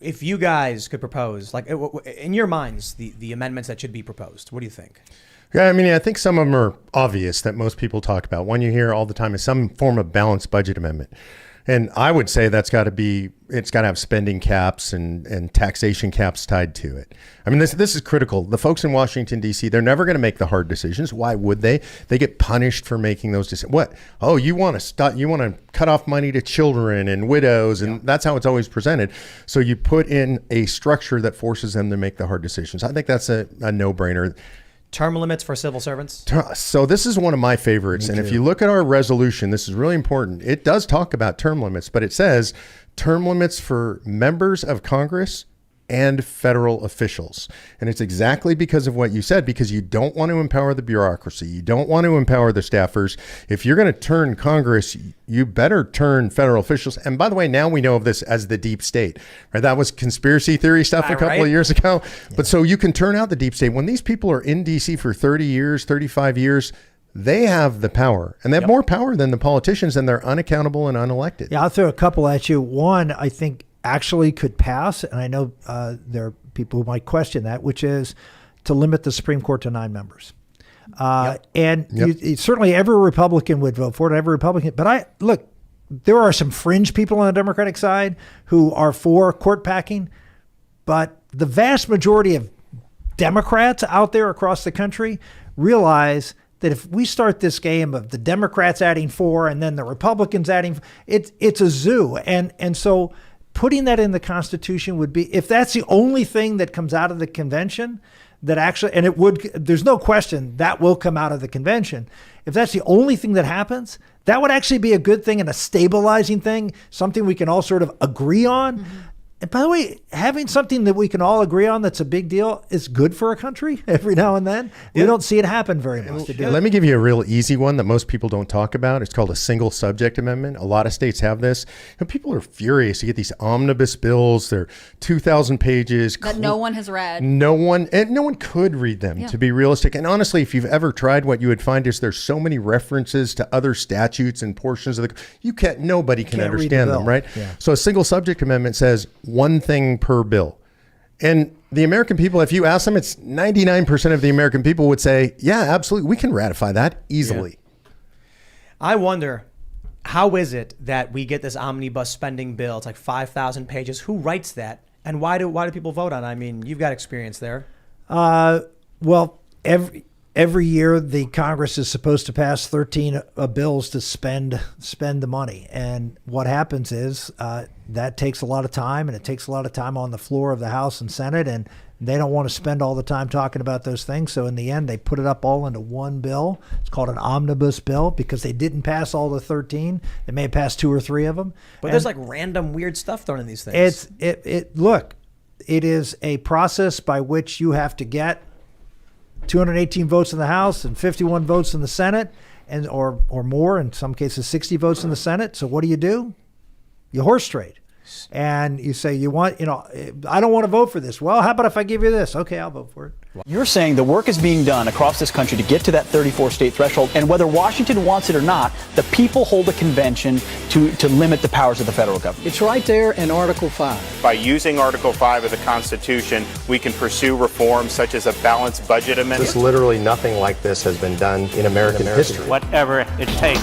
if you guys could propose, like in your minds, the amendments that should be proposed, what do you think? Yeah, I mean, I think some of them are obvious that most people talk about. One you hear all the time is some form of balanced budget amendment. And I would say it's got to have spending caps and taxation caps tied to it. I mean, this is critical. The folks in Washington, D.C., they're never going to make the hard decisions. Why would they? They get punished for making those decisions. What? Oh, you want to cut off money to children and widows, and that's how it's always presented. So you put in a structure that forces them to make the hard decisions. I think that's a no-brainer. Term limits for civil servants? So this is one of my favorites. And if you look at our resolution, this is really important. It does talk about term limits, but it says term limits for members of Congress and federal officials. And it's exactly because of what you said, because you don't want to empower the bureaucracy. You don't want to empower the staffers. If you're going to turn Congress, you better turn federal officials. And by the way, now we know of this as the deep state, right? That was conspiracy theory stuff a couple of years ago. Yeah. But so you can turn out the deep state. When these people are in DC for 30 years, 35 years, they have the power, and they have more power than the politicians, and they're unaccountable and unelected. Yeah, I'll throw a couple at you. One, I think actually could pass, and I know there are people who might question that, which is to limit the Supreme Court to 9 members. Certainly every Republican would vote for it, every Republican. But there are some fringe people on the Democratic side who are for court packing, but the vast majority of Democrats out there across the country realize that if we start this game of the Democrats adding 4 and then the Republicans adding, it's a zoo. And so putting that in the Constitution would be, if that's the only thing that comes out of the convention, that actually, and it would, there's no question that will come out of the convention. If that's the only thing that happens, that would actually be a good thing and a stabilizing thing, something we can all sort of agree on. Mm-hmm. And by the way, having something that we can all agree on that's a big deal is good for a country every now and then. We don't see it happen very much. Let me give you a real easy one that most people don't talk about. It's called a single subject amendment. A lot of states have this. And people are furious. You get these omnibus bills. They're 2,000 pages. That no one has read. No one could read them, to be realistic. And honestly, if you've ever tried, what you would find is there's so many references to other statutes and portions of nobody can understand them, right? Yeah. So a single subject amendment says one thing per bill. And the American people, if you ask them, it's 99% of the American people would say, yeah, absolutely, we can ratify that easily. Yeah. I wonder, how is it that we get this omnibus spending bill? It's like 5,000 pages. Who writes that? And why do people vote on it? I mean, you've got experience there. Well, every year the Congress is supposed to pass 13 bills to spend the money. And what happens is that takes a lot of time, and it takes a lot of time on the floor of the House and Senate, and they don't want to spend all the time talking about those things. So in the end, they put it up all into one bill. It's called an Omnibus Bill because they didn't pass all the 13. They may have passed 2 or 3 of them. But there's like random weird stuff thrown in these things. Look, it is a process by which you have to get 218 votes in the House and 51 votes in the Senate, and or more, in some cases 60 votes in the Senate. So what do? You horse trade. And you say, I don't want to vote for this. Well, how about if I give you this? Okay, I'll vote for it. You're saying the work is being done across this country to get to that 34-state threshold, and whether Washington wants it or not, the people hold a convention to limit the powers of the federal government. It's right there in Article 5. By using Article 5 of the Constitution, we can pursue reforms such as a balanced budget amendment. Just literally nothing like this has been done in American history. Whatever it takes.